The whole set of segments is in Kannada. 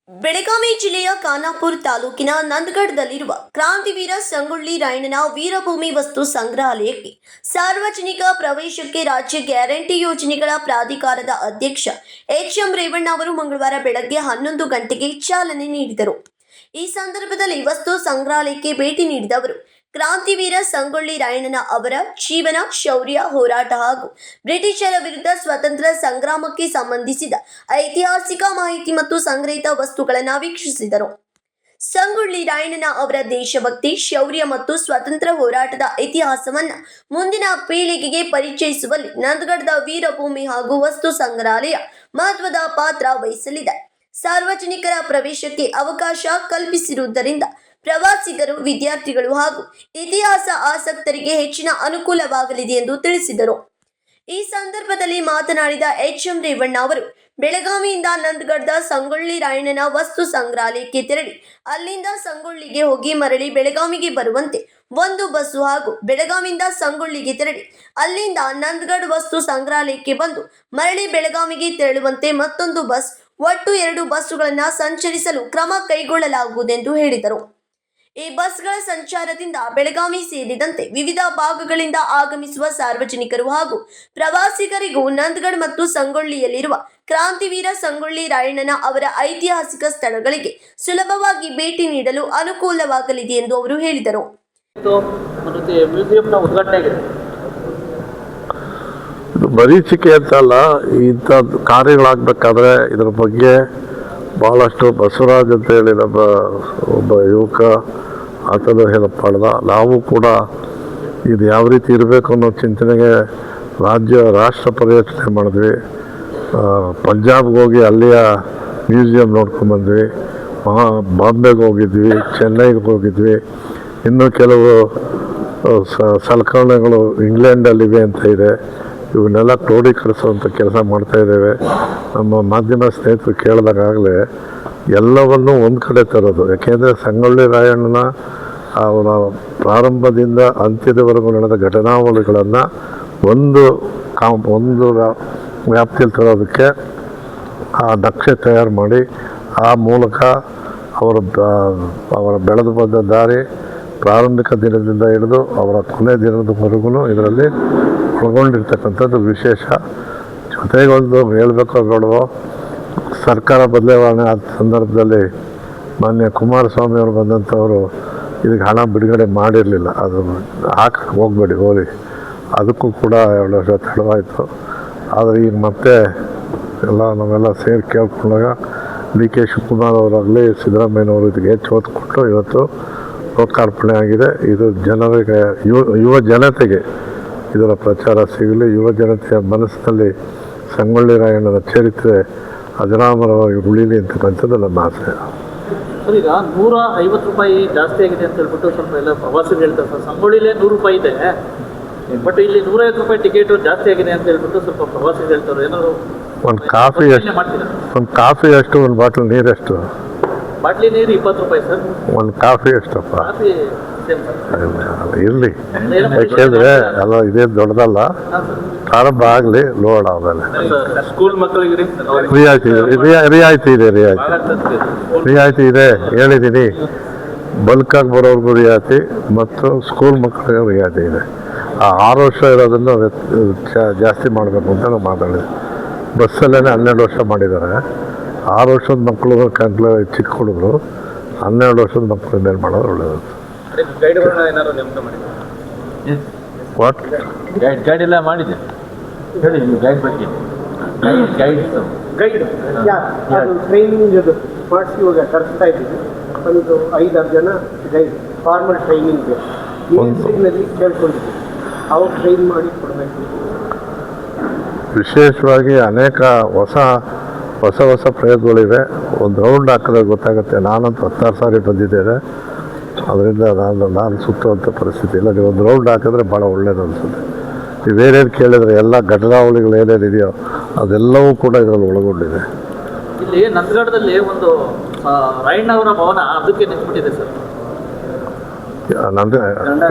ಬೆಳಗಾವಿ ಜಿಲ್ಲೆಯ ಖಾನಾಪುರ ತಾಲೂಕಿನ ನಂದಗಢದಲ್ಲಿರುವ ಕ್ರಾಂತಿವೀರ ಸಂಗೊಳ್ಳಿ ರಾಯಣ್ಣನ ವೀರಭೂಮಿ ವಸ್ತು ಸಂಗ್ರಹಾಲಯಕ್ಕೆ ಸಾರ್ವಜನಿಕ ಪ್ರವೇಶಕ್ಕೆ ರಾಜ್ಯ ಗ್ಯಾರಂಟಿ ಯೋಜನೆಗಳ ಪ್ರಾಧಿಕಾರದ ಅಧ್ಯಕ್ಷ ಎಚ್.ಎಂ. ರೇವಣ್ಣ ಅವರು ಮಂಗಳವಾರ ಬೆಳಗ್ಗೆ 11 ಗಂಟೆಗೆ ಚಾಲನೆ ನೀಡಿದರು. ಈ ಸಂದರ್ಭದಲ್ಲಿ ವಸ್ತು ಸಂಗ್ರಹಾಲಯಕ್ಕೆ ಭೇಟಿ ನೀಡಿದ ಅವರು ಕ್ರಾಂತಿವೀರ ಸಂಗೊಳ್ಳಿ ರಾಯಣ್ಣನ ಅವರ ಜೀವನ, ಶೌರ್ಯ, ಹೋರಾಟ ಹಾಗೂ ಬ್ರಿಟಿಷರ ವಿರುದ್ಧ ಸ್ವತಂತ್ರ ಸಂಗ್ರಾಮಕ್ಕೆ ಸಂಬಂಧಿಸಿದ ಐತಿಹಾಸಿಕ ಮಾಹಿತಿ ಮತ್ತು ಸಂಗ್ರಹಿತ ವಸ್ತುಗಳನ್ನು ವೀಕ್ಷಿಸಿದರು. ಸಂಗೊಳ್ಳಿ ರಾಯಣ್ಣನ ಅವರ ದೇಶಭಕ್ತಿ, ಶೌರ್ಯ ಮತ್ತು ಸ್ವಾತಂತ್ರ್ಯ ಹೋರಾಟದ ಇತಿಹಾಸವನ್ನು ಮುಂದಿನ ಪೀಳಿಗೆಗೆ ಪರಿಚಯಿಸುವಲ್ಲಿ ನಂದಗಢದ ವೀರಭೂಮಿ ಹಾಗೂ ವಸ್ತು ಸಂಗ್ರಹಾಲಯ ಮಹತ್ವದ ಪಾತ್ರ ವಹಿಸಲಿದೆ. ಸಾರ್ವಜನಿಕರ ಪ್ರವೇಶಕ್ಕೆ ಅವಕಾಶ ಕಲ್ಪಿಸಿರುವುದರಿಂದ ಪ್ರವಾಸಿಗರು, ವಿದ್ಯಾರ್ಥಿಗಳು ಹಾಗೂ ಇತಿಹಾಸ ಆಸಕ್ತರಿಗೆ ಹೆಚ್ಚಿನ ಅನುಕೂಲವಾಗಲಿದೆ ಎಂದು ತಿಳಿಸಿದರು. ಈ ಸಂದರ್ಭದಲ್ಲಿ ಮಾತನಾಡಿದ ಎಚ್.ಎಂ. ರೇವಣ್ಣ ಅವರು ಬೆಳಗಾವಿಯಿಂದ ನಂದಗಢದ ಸಂಗೊಳ್ಳಿ ರಾಯಣ್ಣನ ವಸ್ತು ಸಂಗ್ರಹಾಲಯಕ್ಕೆ ತೆರಳಿ ಅಲ್ಲಿಂದ ಸಂಗೊಳ್ಳಿಗೆ ಹೋಗಿ ಮರಳಿ ಬೆಳಗಾವಿಗೆ ಬರುವಂತೆ ಒಂದು ಬಸ್ಸು ಹಾಗೂ ಬೆಳಗಾವಿಯಿಂದ ಸಂಗೊಳ್ಳಿಗೆ ತೆರಳಿ ಅಲ್ಲಿಂದ ನಂದಗಢ ವಸ್ತು ಸಂಗ್ರಹಾಲಯಕ್ಕೆ ಬಂದು ಮರಳಿ ಬೆಳಗಾವಿಗೆ ತೆರಳುವಂತೆ ಮತ್ತೊಂದು ಬಸ್, ಒಟ್ಟು 2 ಬಸ್ಸುಗಳನ್ನು ಸಂಚರಿಸಲು ಕ್ರಮ ಕೈಗೊಳ್ಳಲಾಗುವುದೆಂದು ಹೇಳಿದರು. ಈ ಬಸ್ಗಳ ಸಂಚಾರದಿಂದ ಬೆಳಗಾವಿ ಸೇರಿದಂತೆ ವಿವಿಧ ಭಾಗಗಳಿಂದ ಆಗಮಿಸುವ ಸಾರ್ವಜನಿಕರು ಹಾಗೂ ಪ್ರವಾಸಿಗರಿಗೂ ನಂದಗಢ ಮತ್ತು ಸಂಗೊಳ್ಳಿಯಲ್ಲಿರುವ ಕ್ರಾಂತಿವೀರ ಸಂಗೊಳ್ಳಿ ರಾಯಣ್ಣನ ಅವರ ಐತಿಹಾಸಿಕ ಸ್ಥಳಗಳಿಗೆ ಸುಲಭವಾಗಿ ಭೇಟಿ ನೀಡಲು ಅನುಕೂಲವಾಗಲಿದೆ ಎಂದು ಅವರು ಹೇಳಿದರು. ಮರೀಚಿಕೆ ಅಂತಲ್ಲ, ಇಂಥ ಕಾರ್ಯಗಳಾಗಬೇಕಾದ್ರೆ ಇದರ ಬಗ್ಗೆ ಭಾಳಷ್ಟು ಬಸವರಾಜ್ ಅಂತ ಹೇಳಿ ನಮ್ಮ ಒಬ್ಬ ಯುವಕ ಆತನು ಹೇಳಪ್ಪ ಮಾಡಿದ. ನಾವು ಕೂಡ ಇದು ಯಾವ ರೀತಿ ಇರಬೇಕು ಅನ್ನೋ ಚಿಂತನೆಗೆ ರಾಷ್ಟ್ರ ಪರ್ಯಟನೆ ಮಾಡಿದ್ವಿ. ಪಂಜಾಬ್ಗೆ ಹೋಗಿ ಅಲ್ಲಿಯ ಮ್ಯೂಸಿಯಂ ನೋಡ್ಕೊಂಡ್ಬಂದ್ವಿ, ಬಾಂಬೆಗೆ ಹೋಗಿದ್ವಿ, ಚೆನ್ನೈಗೆ ಹೋಗಿದ್ವಿ. ಇನ್ನೂ ಕೆಲವು ಸಲಕರಣೆಗಳು ಇಂಗ್ಲೆಂಡಲ್ಲಿವೆ ಅಂತ ಇದೆ. ಇವನ್ನೆಲ್ಲ ಕ್ರೋಢೀಕರಿಸುವಂಥ ಕೆಲಸ ಮಾಡ್ತಾಯಿದ್ದೇವೆ. ನಮ್ಮ ಮಾಧ್ಯಮ ಸ್ನೇಹಿತರು ಕೇಳಿದಾಗಲೇ ಎಲ್ಲವನ್ನೂ ಒಂದು ಕಡೆ ತರೋದು. ಯಾಕೆಂದರೆ ಸಂಗೊಳ್ಳಿ ರಾಯಣ್ಣನ ಅವರ ಪ್ರಾರಂಭದಿಂದ ಅಂತ್ಯದವರೆಗೂ ನಡೆದ ಘಟನಾವಳಿಗಳನ್ನು ಒಂದು ವ್ಯಾಪ್ತಿಯಲ್ಲಿ ತರೋದಕ್ಕೆ ಆ ನಕ್ಷೆ ತಯಾರು ಮಾಡಿ ಆ ಮೂಲಕ ಅವರ ಬೆಳೆದು ಬಂದ ದಾರಿ ಪ್ರಾರಂಭಿಕ ದಿನದಿಂದ ಹಿಡಿದು ಅವರ ಕೊನೆ ದಿನದವರೆಗೂ ಇದರಲ್ಲಿ ಒಳಗೊಂಡಿರ್ತಕ್ಕಂಥದ್ದು ವಿಶೇಷ. ಜೊತೆಗೆ ಒಂದು ಹೇಳಬೇಕೋ ಬೇಡವೋ, ಸರ್ಕಾರ ಬದಲಾವಣೆ ಆದ ಸಂದರ್ಭದಲ್ಲಿ ಮಾನ್ಯ ಕುಮಾರಸ್ವಾಮಿ ಅವರು ಬಂದಂಥವರು ಇದಕ್ಕೆ ಹಣ ಬಿಡುಗಡೆ ಮಾಡಿರಲಿಲ್ಲ. ಅದು ಹಾಕಕ್ಕೆ ಹೋಗಬೇಡಿ ಹೋಗಿ, ಅದಕ್ಕೂ ಕೂಡ 2 ವರ್ಷ ತಡವಾಯಿತು. ಆದರೆ ಈಗ ಮತ್ತೆ ನಾವೆಲ್ಲ ಸೇರಿ ಕೇಳ್ಕೊಂಡಾಗ ಡಿ.ಕೆ. ಶಿವಕುಮಾರ್ ಅವರಾಗಲಿ, ಸಿದ್ದರಾಮಯ್ಯನವರು ಇದಕ್ಕೆ ಹೆಚ್ಚು ಒತ್ತು ಕೊಟ್ಟು ಇವತ್ತು ಲೋಕಾರ್ಪಣೆ ಆಗಿದೆ. ಇದು ಜನರಿಗೆ, ಯುವ ಜನತೆಗೆ ಇದರ ಪ್ರಚಾರ ಸಿಗಲಿ, ಯುವ ಜನತೆಯ ಮನಸ್ಸಿನಲ್ಲಿ ಸಂಗೊಳ್ಳಿ ರಾಯಣ್ಣನ ಚರಿತ್ರೆ ಅಜರಾಮರವಾಗಿ ಉಳಿಲಿ ಅಂತಕ್ಕಂಥದ್ದು ನನ್ನ ಆಸೆ. ಸರ್, ಈಗ 150 ರೂಪಾಯಿ ಜಾಸ್ತಿ ಆಗಿದೆ ಅಂತ ಹೇಳ್ಬಿಟ್ಟು ಸ್ವಲ್ಪ ಎಲ್ಲ ಪ್ರವಾಸಿಗರು ಹೇಳ್ತಾರೆ ಸರ್. ಸಂಗೊಳ್ಳಿಲೇ 100 ರೂಪಾಯಿ ಇದೆ, ಬಟ್ ಇಲ್ಲಿ 150 ರೂಪಾಯಿ ಟಿಕೆಟು ಜಾಸ್ತಿ ಆಗಿದೆ ಅಂತ ಹೇಳ್ಬಿಟ್ಟು ಸ್ವಲ್ಪ ಪ್ರವಾಸಿಗರು ಹೇಳ್ತಾರೆ. ಏನಾದ್ರು ಒಂದು ಕಾಫಿ ಎಷ್ಟು, ಒಂದು ಬಾಟ್ಲ್ ನೀರು ಎಷ್ಟು? ಬಾಟ್ಲಿ ನೀರು 20 ರೂಪಾಯಿ ಸರ್. ಒಂದು ಕಾಫಿ ಎಷ್ಟಪ್ಪ? ಕಾಫಿ ಇರಲಿ, ಯಾಕೆಂದರೆ ಎಲ್ಲ ಇದೇ ದೊಡ್ಡದಲ್ಲ. ಪ್ರಾರಂಭ ಆಗಲಿ, ಲೋಡ್ ಆಮೇಲೆ ಸ್ಕೂಲ್ ಮಕ್ಕಳಿಗೆ ರಿಯಾಯಿತಿ ಇದೆ ಹೇಳಿದ್ದೀನಿ. ಬಲ್ಕಾಗಿ ಬರೋರ್ಗೂ ರಿಯಾಯಿತಿ ಮತ್ತು ಸ್ಕೂಲ್ ಮಕ್ಕಳಿಗೆ ರಿಯಾಯಿತಿ ಇದೆ. ಆ 6 ವರ್ಷ ಇರೋದನ್ನು ಜಾಸ್ತಿ ಮಾಡಬೇಕು ಅಂತ ನಾವು ಮಾತಾಡಿದ್ವಿ. ಬಸ್ಸಲ್ಲೇ 12 ವರ್ಷ ಮಾಡಿದ್ದಾರೆ. 6 ವರ್ಷದ ಮಕ್ಕಳು ಚಿಕ್ಕ ಹುಡುಗರು, 12 ವರ್ಷದ ಮಕ್ಕಳ ಮೇಲೆ ಮಾಡೋದು ಒಳ್ಳೆಯದು. ವಾಟ್ ಗೈಡ್ ಎಲ್ಲ ಮಾಡಿದೆ ಹೇಳಿ, ಗೈಡ್ ಬಗ್ಗೆ ಟ್ರೈನಿಂಗ್ ಮಾಡಿಸಿ ಇವಾಗ ಕರೆಸ್ತಾ ಇದ್ದೀವಿ. ಒಂದು 5-6 ಜನ ಗೈಡ್ ಫಾರ್ಮಲ್ ಟ್ರೈನಿಂಗ್ಗೆ ನಲ್ಲಿ ಕೇಳ್ಕೊಂಡಿದ್ದೀವಿ. ಅವ್ರು ಟ್ರೈನ್ ಮಾಡಿ ಕೊಡಬೇಕು. ವಿಶೇಷವಾಗಿ ಅನೇಕ ಹೊಸ ಪ್ರಯೋಗಗಳಿವೆ. ಒಂದು ರೌಂಡ್ ಹಾಕಿದ್ರೆ ಗೊತ್ತಾಗುತ್ತೆ. ನಾನಂತೂ 16 ಸಾರಿ ಬಂದಿದ್ದೇನೆ, ಅದರಿಂದ ನಾನು ಸುತ್ತುವಂಥ ಪರಿಸ್ಥಿತಿ ಇಲ್ಲ. ನೀವು ಒಂದು ರೌಂಡ್ ಹಾಕಿದ್ರೆ ಭಾಳ ಒಳ್ಳೇದು ಅನಿಸುತ್ತೆ. ನೀವೇನೇನು ಕೇಳಿದರೆ ಎಲ್ಲ ಘಟನಾವಳಿಗಳು ಏನೇನಿದೆಯೋ ಅದೆಲ್ಲವೂ ಕೂಡ ಇದರಲ್ಲಿ ಒಳಗೊಂಡಿದೆ. ಇಲ್ಲಿ ನಂದಗಢದಲ್ಲಿ ಒಂದು ರಾಯಣ್ಣ ಅವರ ಭವನ ಅದಕ್ಕೆ ನಿಂತ್ಬಿಟ್ಟಿದೆ ಸರ್.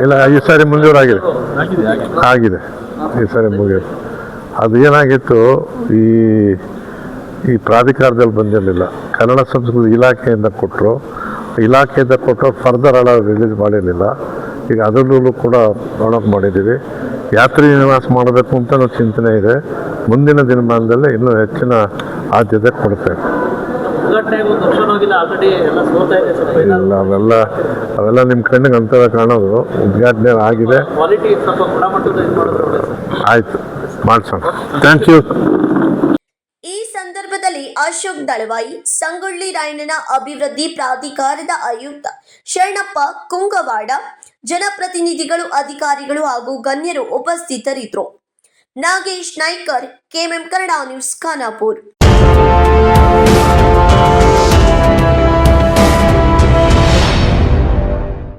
ಇಲ್ಲ, ಈ ಸಾರಿ ಮಂಜೂರಾಗಿದೆ, ಆಗಿದೆ ಈ ಸಾರಿ ಮುಗಿಯೋದು. ಅದು ಏನಾಗಿತ್ತು, ಈ ಈ ಪ್ರಾಧಿಕಾರದಲ್ಲಿ ಬಂದಿರಲಿಲ್ಲ. ಕನ್ನಡ ಸಂಸ್ಕೃತಿ ಇಲಾಖೆಯಿಂದ ಕೊಟ್ಟರು. ಫರ್ದರ್ ಹಣ ರಿಲೀಸ್ ಮಾಡಿರಲಿಲ್ಲ. ಈಗ ಅದರಲ್ಲೂ ಕೂಡ ಡೌನ್ಲೋಡ್ ಮಾಡಿದ್ದೀವಿ. ಯಾತ್ರಿ ನಿವಾಸ ಮಾಡಬೇಕು ಅಂತ ನಾವು ಚಿಂತನೆ ಇದೆ. ಮುಂದಿನ ದಿನಮಾನದಲ್ಲಿ ಇನ್ನೂ ಹೆಚ್ಚಿನ ಆದ್ಯತೆ ಕೊಡ್ತೇವೆ. ಉದ್ಘಾಟನೆಗೆ ಒಂದು ವರ್ಷನೋಗಿಲ್ಲ, ಆಲ್ರೆಡಿ ಎಲ್ಲ ಸೋತಾ ಇದೆ ಸ್ವಲ್ಪ ಇಲ್ಲ, ಅವೆಲ್ಲ ನಿಮ್ಮ ಕಣ್ಣಿಗೆ ಅಂತವ ಕಾಣೋದು. ಉದ್ಘಾಟನೆ ಆಗಿದೆ. ಕ್ವಾಲಿಟಿ ಸ್ವಲ್ಪ ಗುಣಮಟ್ಟದ ಇದು ಮಾಡಿದ್ರೆ ಒಳ್ಳೆ ಸರ್. ಆಯಿತು, ಮಾಡಿಸೋಣ. Thank you. ಈ ಸಂದರ್ಭದಲ್ಲಿ ಅಶೋಕ್ ದಳವಾಯಿ, ಸಂಗೊಳ್ಳಿ ರಾಯಣ್ಣನ ಅಭಿವೃದ್ಧಿ ಪ್ರಾಧಿಕಾರದ ಆಯುಕ್ತ ಶರಣಪ್ಪ ಕುಂಗವಾಡ, ಜನಪ್ರತಿನಿಧಿಗಳು, ಅಧಿಕಾರಿಗಳು ಹಾಗೂ ಗಣ್ಯರು ಉಪಸ್ಥಿತರಿದ್ದರು. Nagesh Naikar, KMM Kannada news, Khanapur.